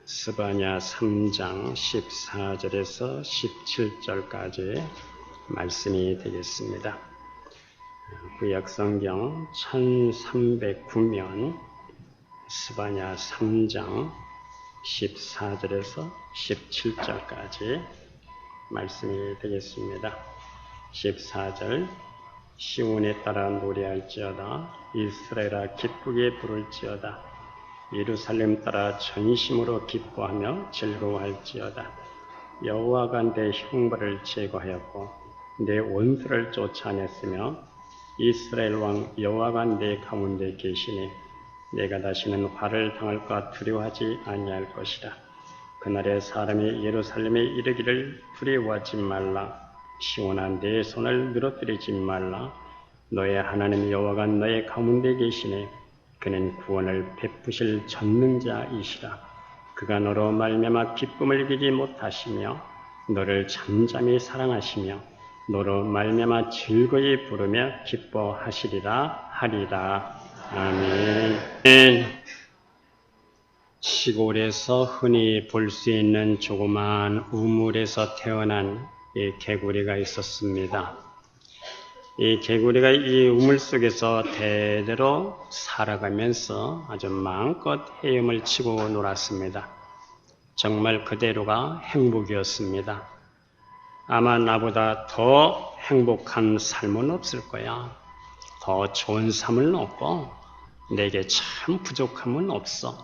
스바냐 3장 14절에서 17절까지 말씀이 되겠습니다. 구약성경 1309면 스바냐 3장 14절에서 17절까지 말씀이 되겠습니다. 14절 시온에 따라 노래할지어다. 이스라엘아 기쁘게 부를지어다. 예루살렘 따라 전심으로 기뻐하며 즐거워할지어다. 여호와가 내 형벌을 제거하였고 내 원수를 쫓아냈으며 이스라엘 왕 여호와가 내 가운데 계시니 내가 다시는 화를 당할까 두려워하지 아니할 것이라. 그날에 사람이 예루살렘에 이르기를 두려워하지 말라. 시온아 내 손을 늘어뜨리지 말라. 너의 하나님 여호와가 너의 가운데 계시니 그는 구원을 베푸실 전능자이시라. 그가 너로 말미암아 기쁨을 이기지 못하시며 너를 잠잠히 사랑하시며 너로 말미암아 즐거이 부르며 기뻐하시리라 하리라. 아멘. 시골에서 흔히 볼 수 있는 조그마한 우물에서 태어난 이 개구리가 있었습니다. 이 개구리가 이 우물 속에서 대대로 살아가면서 아주 마음껏 헤엄을 치고 놀았습니다. 정말 그대로가 행복이었습니다. 아마 나보다 더 행복한 삶은 없을 거야. 더 좋은 삶은 없고 내게 참 부족함은 없어.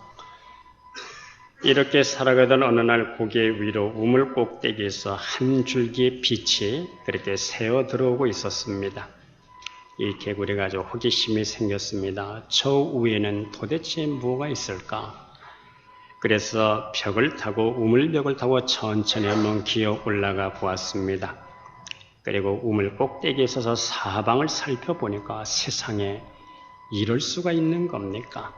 이렇게 살아가던 어느 날 고개 위로 우물 꼭대기에서 한 줄기의 빛이 그렇게 새어 들어오고 있었습니다. 이 개구리가 아주 호기심이 생겼습니다. 저 위에는 도대체 뭐가 있을까? 그래서 벽을 타고 우물벽을 타고 천천히 한번 기어 올라가 보았습니다. 그리고 우물 꼭대기에 서서 사방을 살펴보니까 세상에 이럴 수가 있는 겁니까?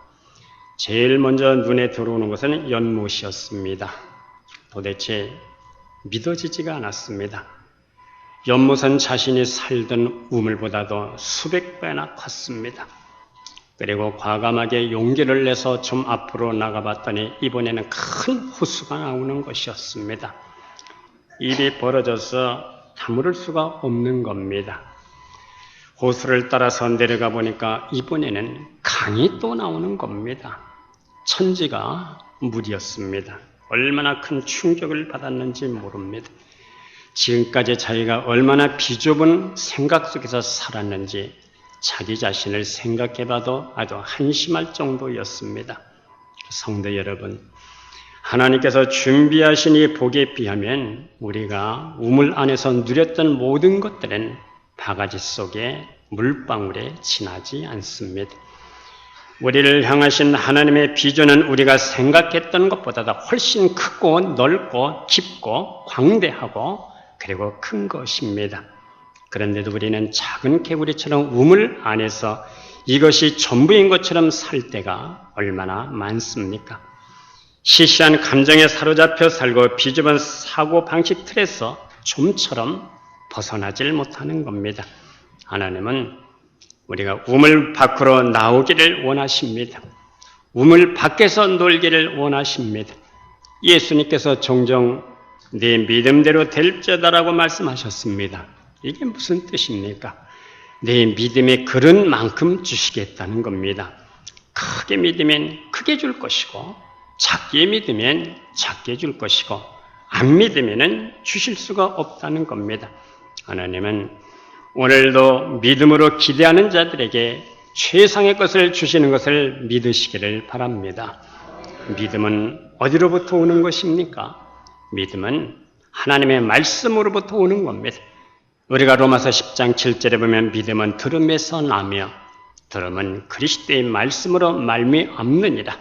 제일 먼저 눈에 들어오는 것은 연못이었습니다. 도대체 믿어지지가 않았습니다. 연못은 자신이 살던 우물보다도 수백 배나 컸습니다. 그리고 과감하게 용기를 내서 좀 앞으로 나가봤더니 이번에는 큰 호수가 나오는 것이었습니다. 입이 벌어져서 다물을 수가 없는 겁니다. 호수를 따라서 내려가 보니까 이번에는 강이 또 나오는 겁니다. 천지가 물이었습니다. 얼마나 큰 충격을 받았는지 모릅니다. 지금까지 자기가 얼마나 비좁은 생각 속에서 살았는지 자기 자신을 생각해봐도 아주 한심할 정도였습니다. 성도 여러분, 하나님께서 준비하신 이 복에 비하면 우리가 우물 안에서 누렸던 모든 것들은 바가지 속에 물방울에 지나지 않습니다. 우리를 향하신 하나님의 비전은 우리가 생각했던 것보다 훨씬 크고 넓고 깊고 광대하고 그리고 큰 것입니다. 그런데도 우리는 작은 개구리처럼 우물 안에서 이것이 전부인 것처럼 살 때가 얼마나 많습니까? 시시한 감정에 사로잡혀 살고 비좁은 사고방식 틀에서 좀처럼 벗어나질 못하는 겁니다. 하나님은 우리가 우물 밖으로 나오기를 원하십니다. 우물 밖에서 놀기를 원하십니다. 예수님께서 종종 네 믿음대로 될지어다라고 말씀하셨습니다. 이게 무슨 뜻입니까? 네 믿음의 그런 만큼 주시겠다는 겁니다. 크게 믿으면 크게 줄 것이고 작게 믿으면 작게 줄 것이고 안 믿으면 주실 수가 없다는 겁니다. 하나님은 오늘도 믿음으로 기대하는 자들에게 최상의 것을 주시는 것을 믿으시기를 바랍니다. 믿음은 어디로부터 오는 것입니까? 믿음은 하나님의 말씀으로부터 오는 겁니다. 우리가 로마서 10장 7절에 보면 믿음은 들음에서 나며 들음은 그리스도의 말씀으로 말미암느니라.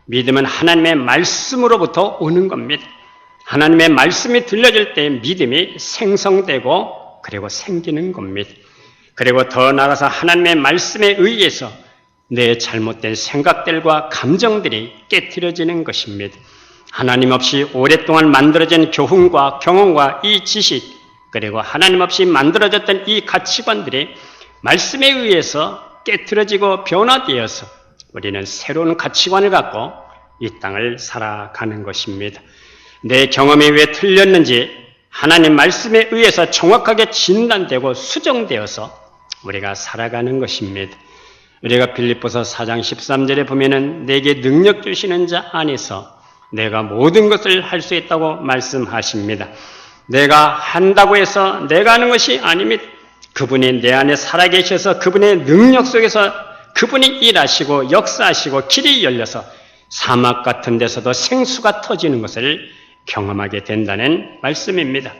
믿음은 하나님의 말씀으로부터 오는 겁니다. 하나님의 말씀이 들려질 때 믿음이 생성되고 그리고 생기는 겁니다. 그리고 더 나아가서 하나님의 말씀에 의해서 내 잘못된 생각들과 감정들이 깨트려지는 것입니다. 하나님 없이 오랫동안 만들어진 교훈과 경험과 이 지식 그리고 하나님 없이 만들어졌던 이 가치관들이 말씀에 의해서 깨트려지고 변화되어서 우리는 새로운 가치관을 갖고 이 땅을 살아가는 것입니다. 내 경험이 왜 틀렸는지 하나님 말씀에 의해서 정확하게 진단되고 수정되어서 우리가 살아가는 것입니다. 우리가 빌립보서 4장 13절에 보면은 내게 능력 주시는 자 안에서 내가 모든 것을 할 수 있다고 말씀하십니다. 내가 한다고 해서 내가 하는 것이 아닙니다. 그분이 내 안에 살아계셔서 그분의 능력 속에서 그분이 일하시고 역사하시고 길이 열려서 사막 같은 데서도 생수가 터지는 것을 경험하게 된다는 말씀입니다.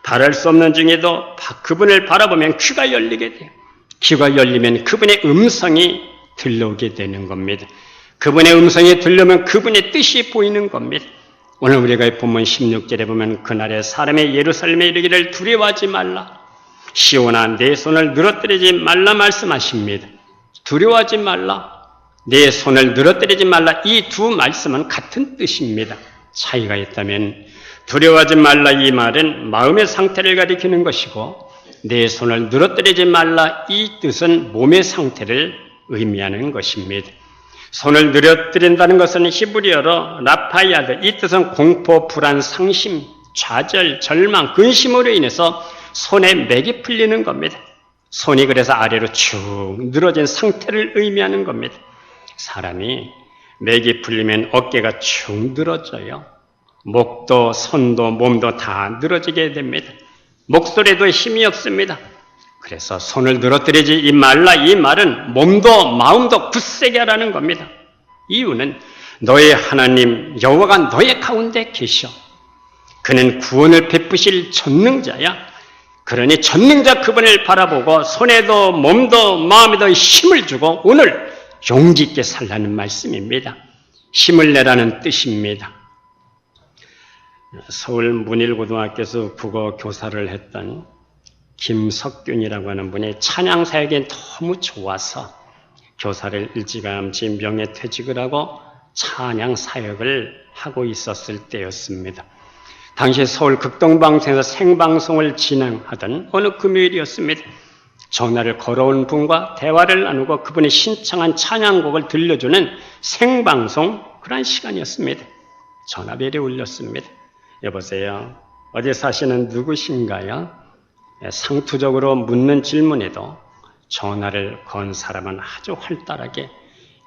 바랄 수 없는 중에도 그분을 바라보면 귀가 열리게 돼요. 귀가 열리면 그분의 음성이 들려오게 되는 겁니다. 그분의 음성이 들려오면 그분의 뜻이 보이는 겁니다. 오늘 우리가 본문 16절에 보면 그날에 사람의 예루살렘에 이르기를 두려워하지 말라. 시온아 내 손을 늘어뜨리지 말라 말씀하십니다. 두려워하지 말라. 내 손을 늘어뜨리지 말라. 이 두 말씀은 같은 뜻입니다. 차이가 있다면 두려워하지 말라 이 말은 마음의 상태를 가리키는 것이고 내 손을 늘어뜨리지 말라 이 뜻은 몸의 상태를 의미하는 것입니다. 손을 늘어뜨린다는 것은 히브리어로 라파야드, 이 뜻은 공포, 불안, 상심, 좌절, 절망, 근심으로 인해서 손에 맥이 풀리는 겁니다. 손이 그래서 아래로 쭉 늘어진 상태를 의미하는 겁니다. 사람이 맥이 풀리면 어깨가 축 늘어져요. 목도 손도 몸도 다 늘어지게 됩니다. 목소리도 힘이 없습니다. 그래서 손을 늘어뜨리지 말라 이 말은 몸도 마음도 굳세게 하라는 겁니다. 이유는 너의 하나님 여호와가 너의 가운데 계셔. 그는 구원을 베푸실 전능자야. 그러니 전능자 그분을 바라보고 손에도 몸도 마음에도 힘을 주고 오늘 용기 있게 살라는 말씀입니다. 힘을 내라는 뜻입니다. 서울 문일고등학교에서 국어 교사를 했던 김석균이라고 하는 분이 찬양 사역이 너무 좋아서 교사를 일찌감치 명예퇴직을 하고 찬양 사역을 하고 있었을 때였습니다. 당시 서울 극동방송에서 생방송을 진행하던 어느 금요일이었습니다. 전화를 걸어온 분과 대화를 나누고 그분이 신청한 찬양곡을 들려주는 생방송 그런 시간이었습니다. 전화벨이 울렸습니다. 여보세요. 어디 사시는 누구신가요? 상투적으로 묻는 질문에도 전화를 건 사람은 아주 활달하게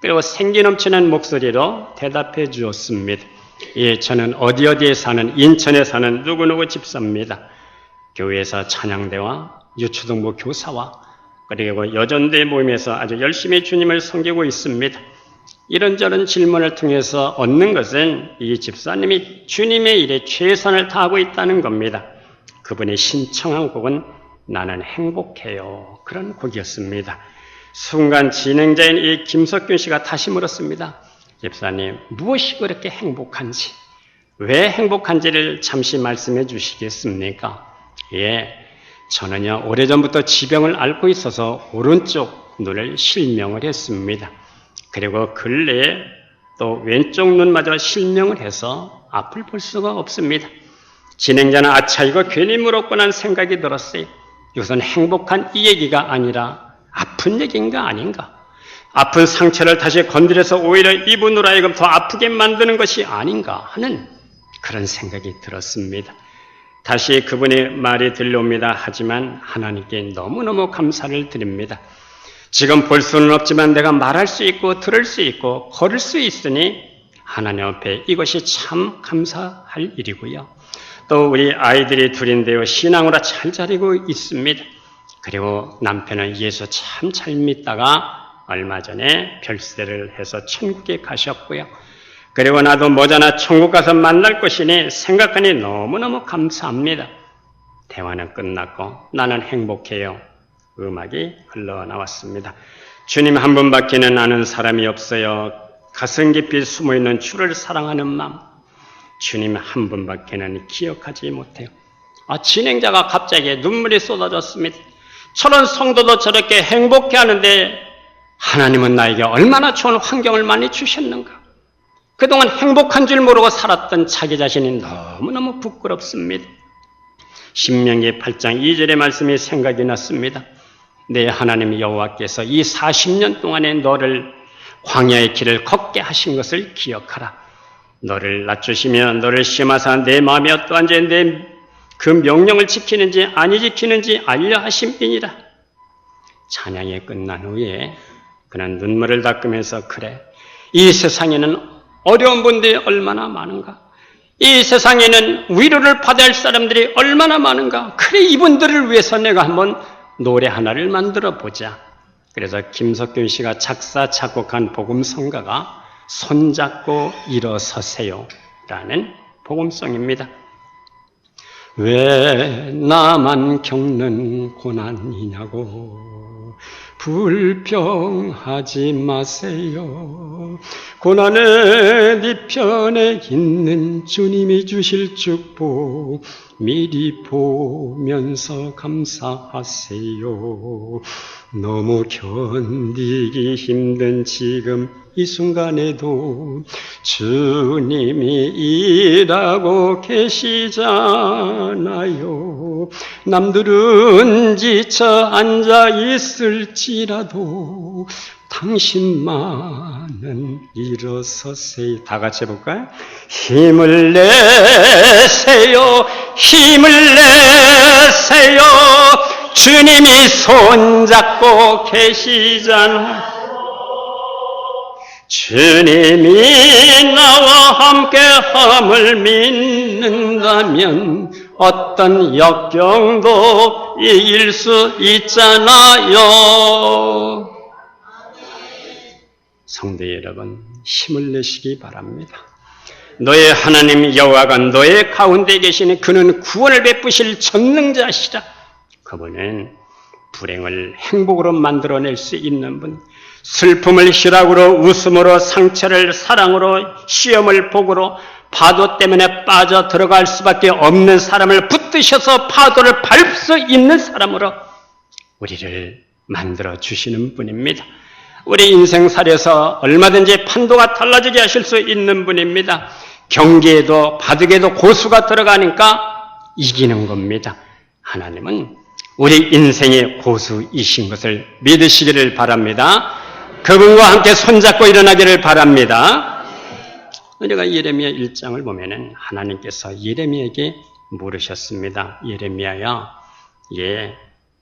그리고 생기 넘치는 목소리로 대답해 주었습니다. 예, 저는 어디에 사는 인천에 사는 누구누구 집사입니다. 교회에서 찬양대와 유초등부 교사와 그리고 여전대 모임에서 아주 열심히 주님을 섬기고 있습니다. 이런저런 질문을 통해서 얻는 것은 이 집사님이 주님의 일에 최선을 다하고 있다는 겁니다. 그분이 신청한 곡은 나는 행복해요. 그런 곡이었습니다. 순간 진행자인 이 김석균 씨가 다시 물었습니다. 집사님, 무엇이 그렇게 행복한지, 왜 행복한지를 잠시 말씀해 주시겠습니까? 예, 저는요, 오래전부터 지병을 앓고 있어서 오른쪽 눈을 실명을 했습니다. 그리고 근래에 또 왼쪽 눈마저 실명을 해서 앞을 볼 수가 없습니다. 진행자는 아차 이거 괜히 물었구나 하는 생각이 들었어요. 이것은 행복한 이 얘기가 아니라 아픈 얘기인가 아닌가. 아픈 상처를 다시 건드려서 오히려 이분으로 하여금 더 아프게 만드는 것이 아닌가 하는 그런 생각이 들었습니다. 다시 그분의 말이 들려옵니다. 하지만 하나님께 너무너무 감사를 드립니다. 지금 볼 수는 없지만 내가 말할 수 있고 들을 수 있고 걸을 수 있으니 하나님 앞에 이것이 참 감사할 일이고요. 또 우리 아이들이 둘인데요. 신앙으로 잘 자리고 있습니다. 그리고 남편은 예수 참 잘 믿다가 얼마 전에 별세를 해서 천국에 가셨고요. 그리고 나도 머지않아 천국 가서 만날 것이니 생각하니 너무너무 감사합니다. 대화는 끝났고 나는 행복해요. 음악이 흘러나왔습니다. 주님 한 분밖에는 아는 사람이 없어요. 가슴 깊이 숨어있는 주를 사랑하는 마음. 주님 한 분밖에는 기억하지 못해요. 진행자가 갑자기 눈물이 쏟아졌습니다. 저런 성도도 저렇게 행복해하는데 하나님은 나에게 얼마나 좋은 환경을 많이 주셨는가. 그동안 행복한 줄 모르고 살았던 자기 자신이 너무너무 부끄럽습니다. 신명기 8장 2절의 말씀이 생각이 났습니다. 내 하나님 여호와께서 이 40년 동안에 너를 광야의 길을 걷게 하신 것을 기억하라. 너를 낮추시며 너를 시험하사 내 마음이 어떠한지 내 그 명령을 지키는지 아니 지키는지 알려 하심이니라. 찬양이 끝난 후에 그는 눈물을 닦으면서 그래, 이 세상에는 어려운 분들이 얼마나 많은가. 이 세상에는 위로를 받아야 할 사람들이 얼마나 많은가. 그래, 이분들을 위해서 내가 한번 노래 하나를 만들어 보자. 그래서 김석균 씨가 작사 작곡한 복음성가가 손잡고 일어서세요 라는 복음송입니다. 왜 나만 겪는 고난이냐고 불평하지 마세요. 고난의 네 편에 있는 주님이 주실 축복 미리 보면서 감사하세요. 너무 견디기 힘든 지금 이 순간에도 주님이 일하고 계시잖아요. 남들은 지쳐 앉아 있을지라도 당신만은 일어서세요. 다 같이 해볼까요? 힘을 내세요. 힘을 내세요. 주님이 손잡고 계시잖아요. 주님이 나와 함께함을 믿는다면 어떤 역경도 이길 수 있잖아요. 성도 여러분, 힘을 내시기 바랍니다. 너의 하나님 여호와가 너의 가운데 계시니 그는 구원을 베푸실 전능자시라. 그분은 불행을 행복으로 만들어낼 수 있는 분, 슬픔을 희락으로, 웃음으로, 상처를 사랑으로, 시험을 복으로, 파도 때문에 빠져 들어갈 수밖에 없는 사람을 붙드셔서 파도를 밟을 수 있는 사람으로 우리를 만들어 주시는 분입니다. 우리 인생살에서 얼마든지 판도가 달라지게 하실 수 있는 분입니다. 경기에도 바둑에도 고수가 들어가니까 이기는 겁니다. 하나님은 우리 인생의 고수이신 것을 믿으시기를 바랍니다. 그분과 함께 손잡고 일어나기를 바랍니다. 우리가 예레미야 1장을 보면은 하나님께서 예레미야에게 물으셨습니다. 예레미야야,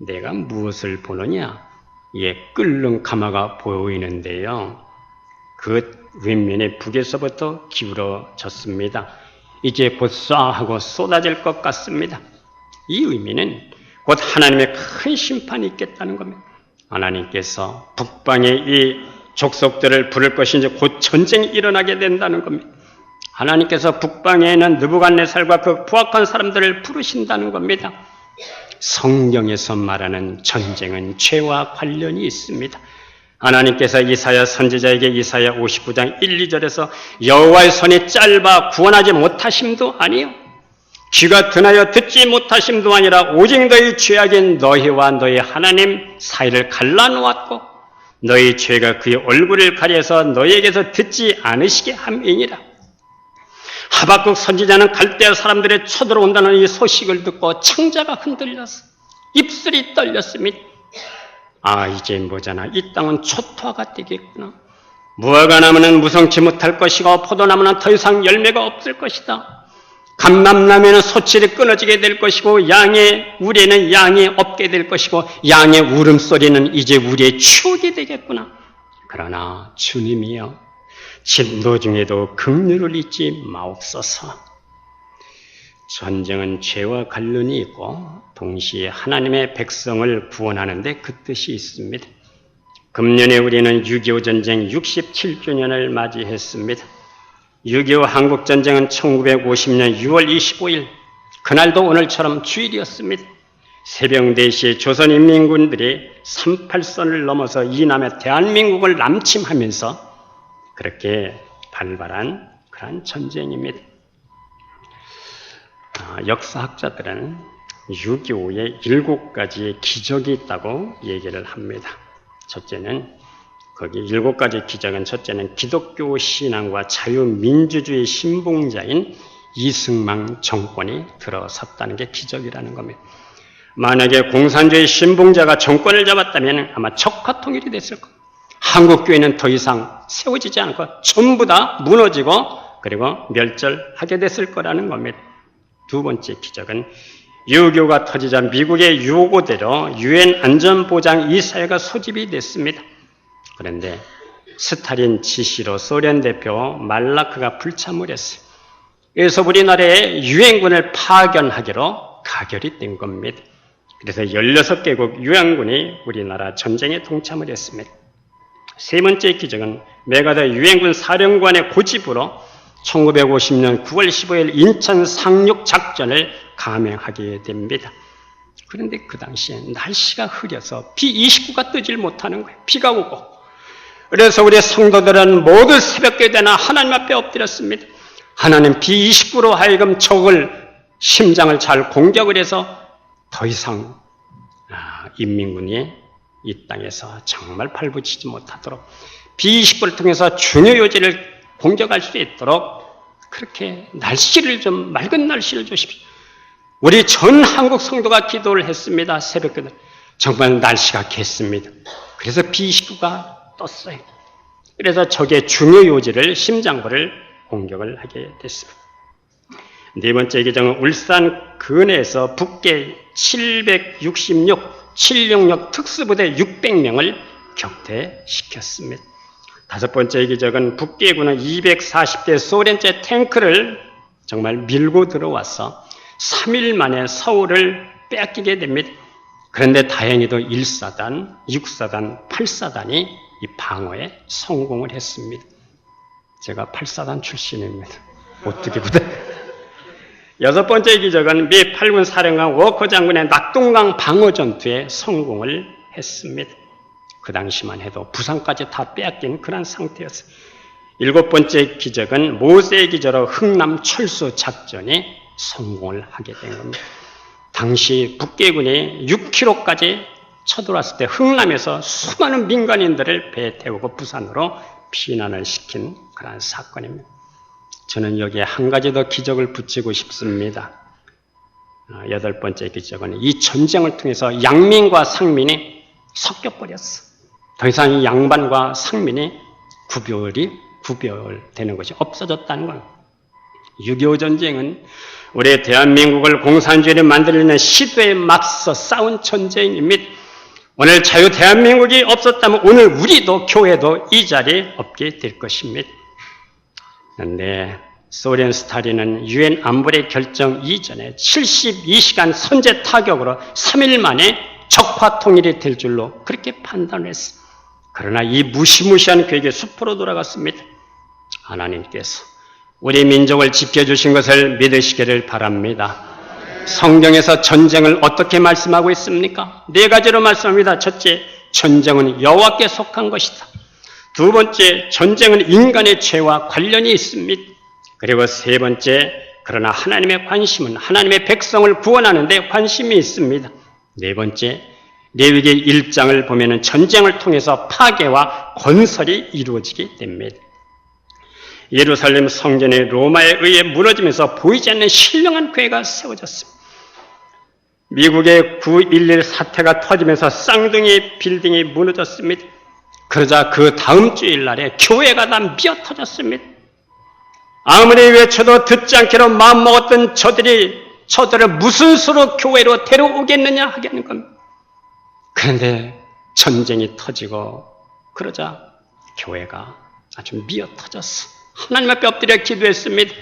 내가 무엇을 보느냐? 끓는 가마가 보이는데요. 그 윗면의 북에서부터 기울어졌습니다. 이제 곧 쏴하고 쏟아질 것 같습니다. 이 의미는 곧 하나님의 큰 심판이 있겠다는 겁니다. 하나님께서 북방에 이 족속들을 부를 것인지 곧 전쟁이 일어나게 된다는 겁니다. 하나님께서 북방에는 느부갓네살과 그 부악한 사람들을 부르신다는 겁니다. 성경에서 말하는 전쟁은 죄와 관련이 있습니다. 하나님께서 이사야 선지자에게 이사야 59장 1, 2절에서 여호와의 손이 짧아 구원하지 못하심도 아니요 귀가 둔하여 듣지 못하심도 아니라 오직 너희 죄악인 너희와 너희 하나님 사이를 갈라놓았고 너희 죄가 그의 얼굴을 가려서 너희에게서 듣지 않으시게 함이니라. 하박국 선지자는 갈대아 사람들의 쳐들어온다는 이 소식을 듣고 창자가 흔들려서 입술이 떨렸습니다. 이제 뭐잖아. 이 땅은 초토화가 되겠구나. 무화과 나무는 무성치 못할 것이고 포도나무는 더 이상 열매가 없을 것이다. 감람나무에는 소칠이 끊어지게 될 것이고 양의 우리에는 양이 없게 될 것이고 양의 울음소리는 이제 우리의 추억이 되겠구나. 그러나 주님이여 진도 중에도 긍휼을 잊지 마옵소서. 전쟁은 죄와 관련이 있고 동시에 하나님의 백성을 구원하는 데 그 뜻이 있습니다. 금년에 우리는 6.25 전쟁 67주년을 맞이했습니다. 6.25 한국전쟁은 1950년 6월 25일 그날도 오늘처럼 주일이었습니다. 새벽 4시에 조선인민군들이 38선을 넘어서 이남의 대한민국을 남침하면서 그렇게 발발한 그런 전쟁입니다. 역사학자들은 6.25에 7가지의 기적이 있다고 얘기를 합니다. 첫째는 거기 7가지 기적은 첫째는 기독교 신앙과 자유민주주의 신봉자인 이승만 정권이 들어섰다는 게 기적이라는 겁니다. 만약에 공산주의 신봉자가 정권을 잡았다면 아마 적화통일이 됐을 겁니다. 한국교회는 더 이상 세워지지 않고 전부 다 무너지고 그리고 멸절하게 됐을 거라는 겁니다. 두 번째 기적은 6.25가 터지자 미국의 요구대로 유엔 안전보장 이사회가 소집이 됐습니다. 그런데 스탈린 지시로 소련 대표 말라크가 불참을 했어요. 그래서 우리나라에 유엔군을 파견하기로 가결이 된 겁니다. 그래서 16개국 유엔군이 우리나라 전쟁에 동참을 했습니다. 세 번째 기적은 메가더 유엔군 사령관의 고집으로 1950년 9월 15일 인천 상륙 작전을 감행하게 됩니다. 그런데 그 당시에 날씨가 흐려서 B-29가 뜨질 못하는 거예요. 비가 오고. 그래서 우리 성도들은 모두 새벽기도나 하나님 앞에 엎드렸습니다. 하나님 B-29로 하여금 적을 심장을 잘 공격을 해서 더 이상 인민군이 이 땅에서 정말 발붙이지 못하도록 B-29를 통해서 중요 요지를 공격할 수 있도록 그렇게 날씨를 좀 맑은 날씨를 주십시오. 우리 전 한국 성도가 기도를 했습니다. 새벽기도. 정말 날씨가 겠습니다. 그래서 B-29가 떴어요. 그래서 적의 중요 요지를 심장부를 공격을 하게 됐습니다. 네 번째 기적은 울산 근해에서 북계 766 특수부대 600명을 격퇴시켰습니다. 다섯 번째 기적은 북계군은 240대 소련제 탱크를 정말 밀고 들어와서 3일 만에 서울을 빼앗기게 됩니다. 그런데 다행히도 1사단, 6사단, 8사단이 이 방어에 성공을 했습니다. 제가 8사단 출신입니다. 어떻게 부대? 여섯 번째 기적은 미 8군 사령관 워커 장군의 낙동강 방어 전투에 성공을 했습니다. 그 당시만 해도 부산까지 다 빼앗긴 그런 상태였어요. 일곱 번째 기적은 모세의 기적으로 흥남 철수 작전이 성공을 하게 된 겁니다. 당시 북계군이 6km까지 쳐들어왔을 때 흥남에서 수많은 민간인들을 배에 태우고 부산으로 피난을 시킨 그런 사건입니다. 저는 여기에 한 가지 더 기적을 붙이고 싶습니다. 여덟 번째 기적은 이 전쟁을 통해서 양민과 상민이 섞여버렸어. 더 이상 이 양반과 상민이 구별되는 것이 없어졌다는 거예요. 6.25 전쟁은 우리 대한민국을 공산주의를 만들려는 시도에 맞서 싸운 전쟁입니다. 오늘 자유 대한민국이 없었다면 오늘 우리도 교회도 이 자리에 없게 될 것입니다. 그런데 소련 스탈린은 유엔 안보리 결정 이전에 72시간 선제 타격으로 3일 만에 적화 통일이 될 줄로 그렇게 판단을 했습니다. 그러나 이 무시무시한 계획의 숲으로 돌아갔습니다. 하나님께서 우리 민족을 지켜주신 것을 믿으시기를 바랍니다. 성경에서 전쟁을 어떻게 말씀하고 있습니까? 네 가지로 말씀합니다. 첫째, 전쟁은 여호와께 속한 것이다. 두 번째, 전쟁은 인간의 죄와 관련이 있습니다. 그리고 세 번째, 그러나 하나님의 관심은 하나님의 백성을 구원하는 데 관심이 있습니다. 네 번째, 레위기 1장을 보면 전쟁을 통해서 파괴와 건설이 이루어지게 됩니다. 예루살렘 성전이 로마에 의해 무너지면서 보이지 않는 신령한 교회가 세워졌습니다. 미국의 9.11 사태가 터지면서 쌍둥이 빌딩이 무너졌습니다. 그러자 그 다음 주일날에 교회가 다 미어터졌습니다. 아무리 외쳐도 듣지 않기로 마음먹었던 저들을 무슨 수로 교회로 데려오겠느냐 하겠는 겁니다. 그런데 전쟁이 터지고 그러자 교회가 아주 미어터졌어. 하나님 앞에 엎드려 기도했습니다.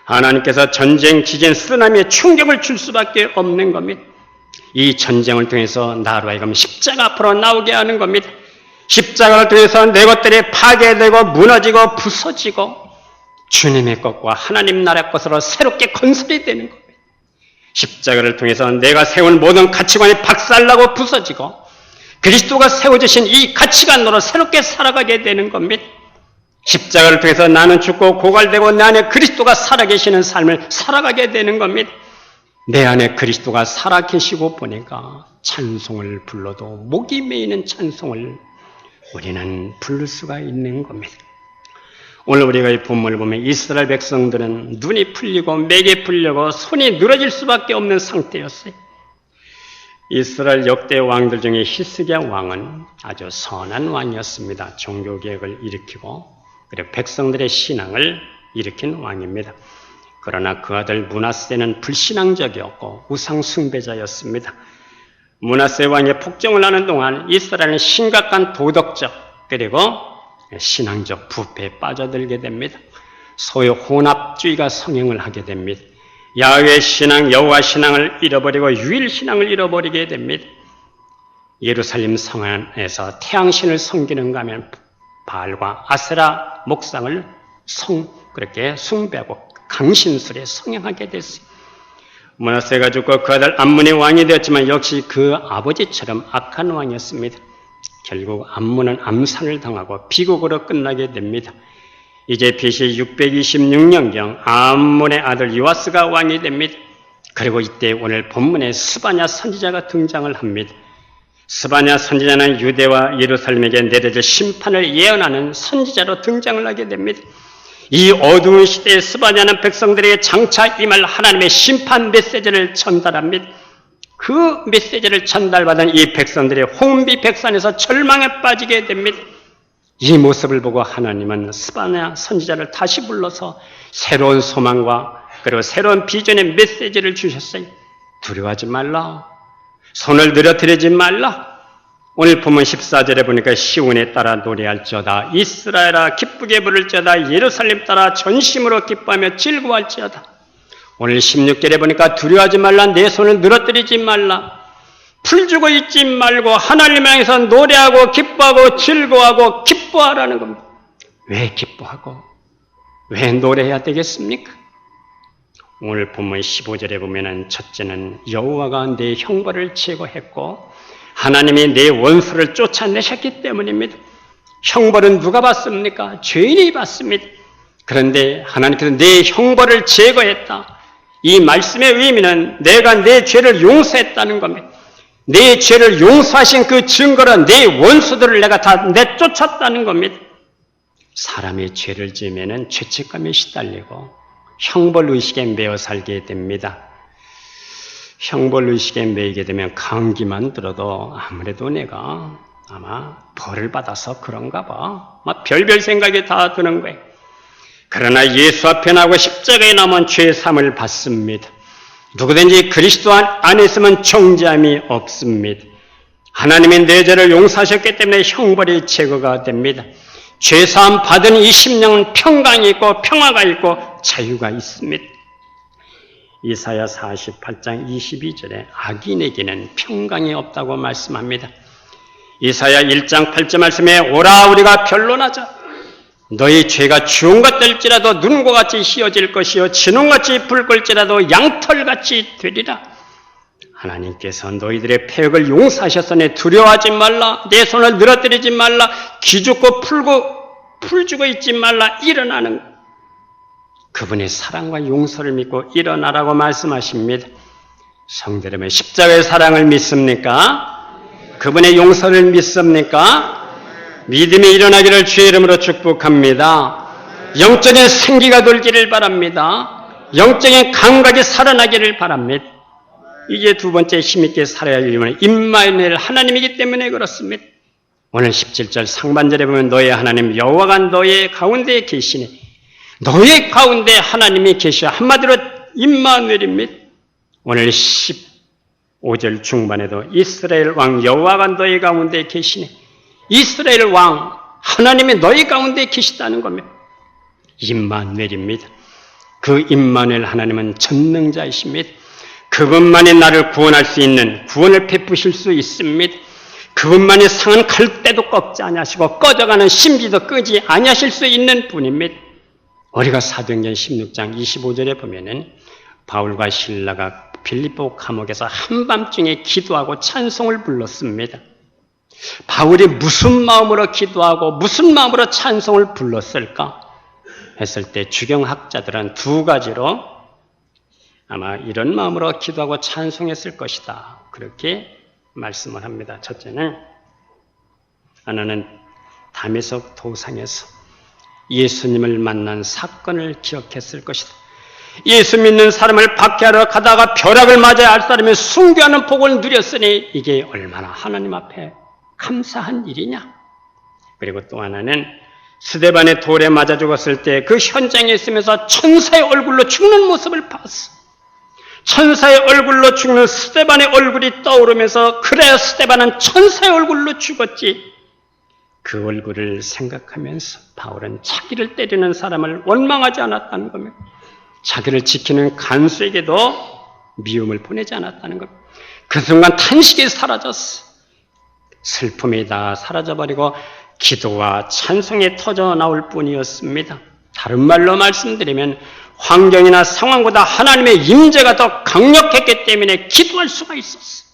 하나님께서 전쟁 지진 쓰나미에 충격을 줄 수밖에 없는 겁니다. 이 전쟁을 통해서 나로 하여금 십자가 앞으로 나오게 하는 겁니다. 십자가를 통해서 내 것들이 파괴되고 무너지고 부서지고 주님의 것과 하나님 나라 것으로 새롭게 건설이 되는 겁니다. 십자가를 통해서 내가 세운 모든 가치관이 박살나고 부서지고 그리스도가 세워주신 이 가치관으로 새롭게 살아가게 되는 겁니다. 십자가를 통해서 나는 죽고 고갈되고 내 안에 그리스도가 살아계시는 삶을 살아가게 되는 겁니다. 내 안에 그리스도가 살아계시고 보니까 찬송을 불러도 목이 메이는 찬송을 우리는 부를 수가 있는 겁니다. 오늘 우리가 이 본문을 보면 이스라엘 백성들은 눈이 풀리고 맥이 풀리고 손이 늘어질 수밖에 없는 상태였어요. 이스라엘 역대 왕들 중에 히스기야 왕은 아주 선한 왕이었습니다. 종교개혁을 일으키고 그리고 백성들의 신앙을 일으킨 왕입니다. 그러나 그 아들 므낫세는 불신앙적이었고 우상 숭배자였습니다. 므낫세 왕의 폭정을 하는 동안 이스라엘은 심각한 도덕적 그리고 신앙적 부패에 빠져들게 됩니다. 소위 혼합주의가 성행을 하게 됩니다. 야훼 신앙, 여호와 신앙을 잃어버리고 유일 신앙을 잃어버리게 됩니다. 예루살렘 성 안에서 태양신을 섬기는가 하면 바알과 아세라 목상을 그렇게 숭배하고 강신술에 성행하게 됐어요. 므낫세가 죽고 그 아들 암몬이 왕이 되었지만 역시 그 아버지처럼 악한 왕이었습니다. 결국 암몬은 암살을 당하고 비극으로 끝나게 됩니다. 이제 BC 626년경 암몬의 아들 요아스가 왕이 됩니다. 그리고 이때 오늘 본문에 스바냐 선지자가 등장을 합니다. 스바냐 선지자는 유대와 예루살렘에게 내려질 심판을 예언하는 선지자로 등장을 하게 됩니다. 이 어두운 시대에 스바냐는 백성들에게 장차 임할 하나님의 심판 메시지를 전달합니다. 그 메시지를 전달받은 이 백성들이 홍비 백산에서 절망에 빠지게 됩니다. 이 모습을 보고 하나님은 스바냐 선지자를 다시 불러서 새로운 소망과 그리고 새로운 비전의 메시지를 주셨어요. 두려워하지 말라. 손을 늘어뜨리지 말라. 오늘 본문 14절에 보니까 시온에 따라 노래할지어다. 이스라엘아 기쁘게 부를지어다. 예루살렘 따라 전심으로 기뻐하며 즐거워할지어다. 오늘 16절에 보니까 두려워하지 말라. 내 손을 늘어뜨리지 말라. 풀주고 있지 말고 하나님 향해서 노래하고 기뻐하고 즐거워하고 기뻐하라는 겁니다. 왜 기뻐하고 왜 노래해야 되겠습니까? 오늘 본문 15절에 보면은 첫째는 여호와가 내 형벌을 제거했고 하나님이 내 원수를 쫓아내셨기 때문입니다. 형벌은 누가 받습니까? 죄인이 받습니다. 그런데 하나님께서 내 형벌을 제거했다. 이 말씀의 의미는 내가 내 죄를 용서했다는 겁니다. 내 죄를 용서하신 그 증거로 내 원수들을 내가 다 내쫓았다는 겁니다. 사람이 죄를 지으면 죄책감에 시달리고 형벌의식에 매여 살게 됩니다. 형벌의식에 매이게 되면 감기만 들어도 아무래도 내가 아마 벌을 받아서 그런가 봐. 막 별별 생각이 다 드는 거예요. 그러나 예수 앞에 나고 십자가에 남은 죄의 사함을 받습니다. 누구든지 그리스도 안에 있으면 정죄함이 없습니다. 하나님이 내 죄를 용서하셨기 때문에 형벌이 제거가 됩니다. 죄사함 받은 이 심령은 평강이 있고 평화가 있고 자유가 있습니다. 이사야 48장 22절에 악인에게는 평강이 없다고 말씀합니다. 이사야 1장 8절 말씀에 오라 우리가 변론하자. 너희 죄가 주홍과 될지라도 눈과 같이 휘어질 것이요 진홍같이 붉을지라도 양털같이 되리라. 하나님께서 너희들의 패역을 용서하셨으니 두려워하지 말라. 내 손을 늘어뜨리지 말라. 기죽고 풀주고 있지 말라. 일어나는 그분의 사랑과 용서를 믿고 일어나라고 말씀하십니다. 성도 여러분, 십자가의 사랑을 믿습니까? 그분의 용서를 믿습니까? 믿음이 일어나기를 주의 이름으로 축복합니다. 영적인 생기가 돌기를 바랍니다. 영적인 감각이 살아나기를 바랍니다. 이게 두 번째 힘있게 살아야 할 이유는 임마누엘 하나님이기 때문에 그렇습니다. 오늘 17절 상반절에 보면 너의 하나님 여호와가 너의 가운데에 계시니 너의 가운데 하나님이 계시오. 한마디로 임마누엘입니다. 오늘 15절 중반에도 이스라엘 왕 여호와가 너의 가운데 계시니 이스라엘 왕 하나님이 너희 가운데 계시다는 겁니다. 임마누엘입니다. 그 임마누엘 하나님은 전능자이십니다. 그분만이 나를 구원할 수 있는 구원을 베푸실 수 있습니다. 그분만이 상한 갈대도 꺾지 아니하시고 꺼져가는 심지도 끄지 아니하실 수 있는 분입니다. 우리가 사도행전 16장 25절에 보면은 바울과 실라가 빌립보 감옥에서 한밤중에 기도하고 찬송을 불렀습니다. 바울이 무슨 마음으로 기도하고 무슨 마음으로 찬송을 불렀을까 했을 때 주경학자들은 두 가지로 아마 이런 마음으로 기도하고 찬송했을 것이다. 그렇게 말씀을 합니다. 첫째는 하나는 다메섹 도상에서 예수님을 만난 사건을 기억했을 것이다. 예수 믿는 사람을 박해하러 가다가 벼락을 맞아야 할 사람이 순교하는 복을 누렸으니 이게 얼마나 하나님 앞에 감사한 일이냐. 그리고 또 하나는 스데반의 돌에 맞아 죽었을 때 그 현장에 있으면서 천사의 얼굴로 죽는 모습을 봤어. 천사의 얼굴로 죽는 스데반의 얼굴이 떠오르면서 그래야 스데반은 천사의 얼굴로 죽었지. 그 얼굴을 생각하면서 바울은 자기를 때리는 사람을 원망하지 않았다는 겁니다. 자기를 지키는 간수에게도 미움을 보내지 않았다는 겁니다. 그 순간 탄식이 사라졌어. 슬픔이 다 사라져버리고 기도와 찬송이 터져 나올 뿐이었습니다. 다른 말로 말씀드리면 환경이나 상황보다 하나님의 임재가 더 강력했기 때문에 기도할 수가 있었어요.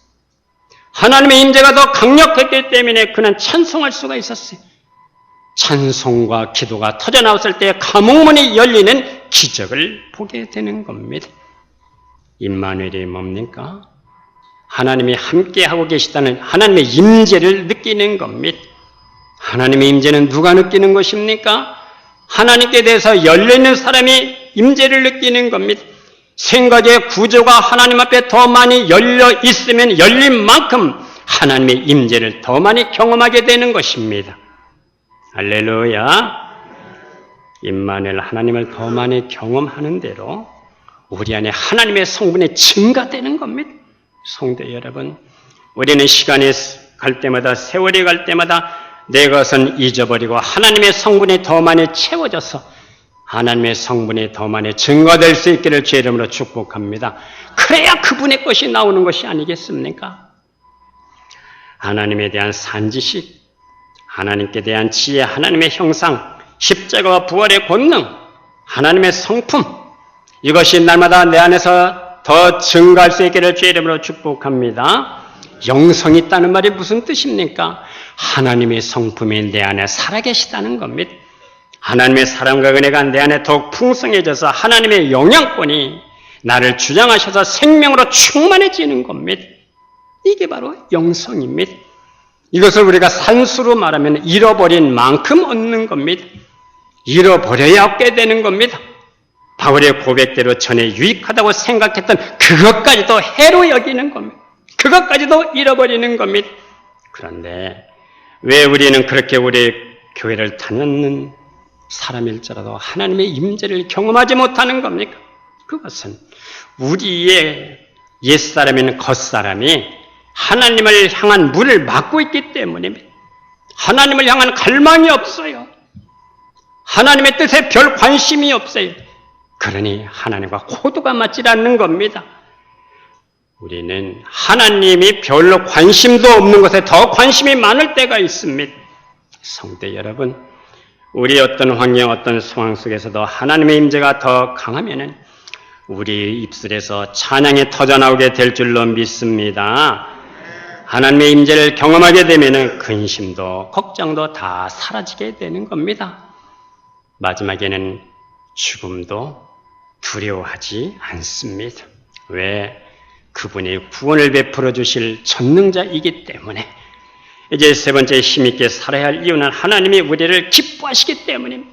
하나님의 임재가 더 강력했기 때문에 그는 찬송할 수가 있었어요. 찬송과 기도가 터져 나왔을 때 감옥문이 열리는 기적을 보게 되는 겁니다. 임마누엘이 뭡니까? 하나님이 함께하고 계시다는 하나님의 임재를 느끼는 겁니다. 하나님의 임재는 누가 느끼는 것입니까? 하나님께 대해서 열려있는 사람이 임재를 느끼는 겁니다. 생각의 구조가 하나님 앞에 더 많이 열려 있으면 열린 만큼 하나님의 임재를 더 많이 경험하게 되는 것입니다. 할렐루야. 임마누엘 하나님을 더 많이 경험하는 대로 우리 안에 하나님의 성분이 증가되는 겁니다. 성도 여러분, 우리는 시간이 갈 때마다 세월이 갈 때마다 내 것은 잊어버리고 하나님의 성분이 더 많이 채워져서 하나님의 성분이 더 많이 증거될 수 있기를 주의 이름으로 축복합니다. 그래야 그분의 것이 나오는 것이 아니겠습니까? 하나님에 대한 산지식, 하나님께 대한 지혜, 하나님의 형상, 십자가와 부활의 권능, 하나님의 성품, 이것이 날마다 내 안에서 더 증가할 수 있기를 주의 이름으로 축복합니다. 영성이 있다는 말이 무슨 뜻입니까? 하나님의 성품이 내 안에 살아계시다는 겁니다. 하나님의 사랑과 은혜가 내 안에 더욱 풍성해져서 하나님의 영향권이 나를 주장하셔서 생명으로 충만해지는 겁니다. 이게 바로 영성입니다. 이것을 우리가 산수로 말하면 잃어버린 만큼 얻는 겁니다. 잃어버려야 얻게 되는 겁니다. 바울의 고백대로 전에 유익하다고 생각했던 그것까지도 해로 여기는 겁니다. 그것까지도 잃어버리는 겁니다. 그런데 왜 우리는 그렇게 우리 교회를 다녔는 사람일지라도 하나님의 임재를 경험하지 못하는 겁니까? 그것은 우리의 옛사람인 겉사람이 하나님을 향한 문을 막고 있기 때문입니다. 하나님을 향한 갈망이 없어요. 하나님의 뜻에 별 관심이 없어요. 그러니 하나님과 호도가 맞지 않는 겁니다. 우리는 하나님이 별로 관심도 없는 것에 더 관심이 많을 때가 있습니다. 성도 여러분, 우리 어떤 환경, 어떤 상황 속에서도 하나님의 임재가 더 강하면은 우리 입술에서 찬양이 터져나오게 될 줄로 믿습니다. 하나님의 임재를 경험하게 되면은 근심도 걱정도 다 사라지게 되는 겁니다. 마지막에는 죽음도 두려워하지 않습니다. 왜? 그분이 구원을 베풀어 주실 전능자이기 때문에. 이제 세 번째 힘있게 살아야 할 이유는 하나님이 우리를 기뻐하시기 때문입니다.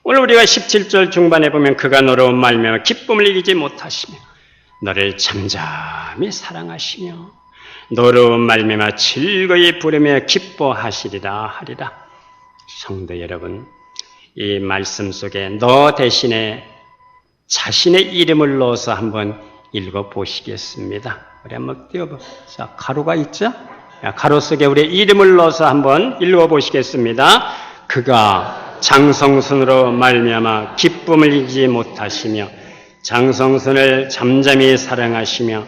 오늘 우리가 17절 중반에 보면 그가 너로 말미암아 기쁨을 이기지 못하시며 너를 잠잠히 사랑하시며 너로 말미암아 즐거이 부르며 기뻐하시리라 하리라. 성도 여러분, 이 말씀 속에 너 대신에 자신의 이름을 넣어서 한번 읽어보시겠습니다. 우리 한번 띄워봐. 자, 가로가 있죠? 가로 속에 우리 이름을 넣어서 한번 읽어보시겠습니다. 그가 장성순으로 말미암아 기쁨을 이기지 못하시며 장성순을 잠잠히 사랑하시며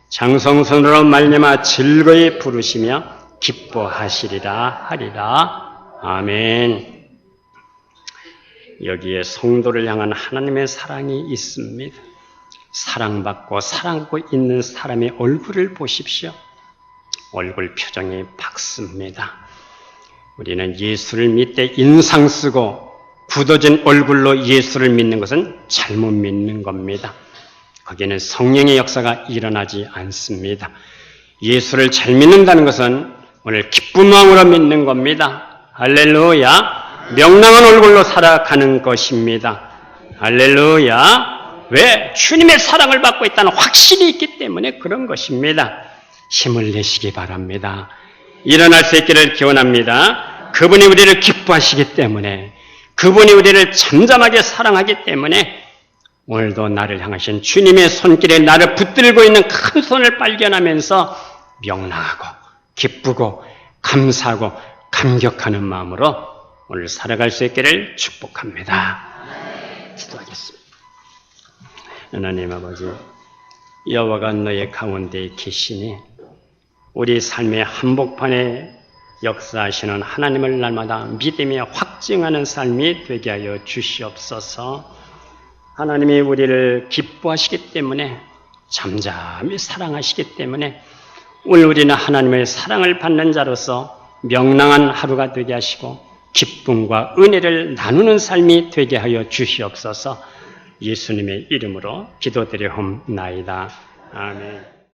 장성순으로 말미암아 즐거이 부르시며 기뻐하시리라 하리라. 아멘. 여기에 성도를 향한 하나님의 사랑이 있습니다. 사랑받고 사랑하고 있는 사람의 얼굴을 보십시오. 얼굴 표정이 밝습니다. 우리는 예수를 믿되 인상 쓰고 굳어진 얼굴로 예수를 믿는 것은 잘못 믿는 겁니다. 거기에는 성령의 역사가 일어나지 않습니다. 예수를 잘 믿는다는 것은 오늘 기쁜 마음으로 믿는 겁니다. 할렐루야. 명랑한 얼굴로 살아가는 것입니다. 할렐루야. 왜? 주님의 사랑을 받고 있다는 확신이 있기 때문에 그런 것입니다. 힘을 내시기 바랍니다. 일어날 수 있기를 기원합니다. 그분이 우리를 기뻐하시기 때문에, 그분이 우리를 잠잠하게 사랑하기 때문에 오늘도 나를 향하신 주님의 손길에 나를 붙들고 있는 큰 손을 발견하면서 명랑하고 기쁘고 감사하고 감격하는 마음으로 오늘 살아갈 수 있기를 축복합니다. 기도하겠습니다. 하나님 아버지, 여호와가 너의 가운데 계시니 우리 삶의 한복판에 역사하시는 하나님을 날마다 믿음에 확증하는 삶이 되게 하여 주시옵소서. 하나님이 우리를 기뻐하시기 때문에, 잠잠히 사랑하시기 때문에 오늘 우리는 하나님의 사랑을 받는 자로서 명랑한 하루가 되게 하시고 기쁨과 은혜를 나누는 삶이 되게 하여 주시옵소서. 예수님의 이름으로 기도드려옵나이다. 아멘.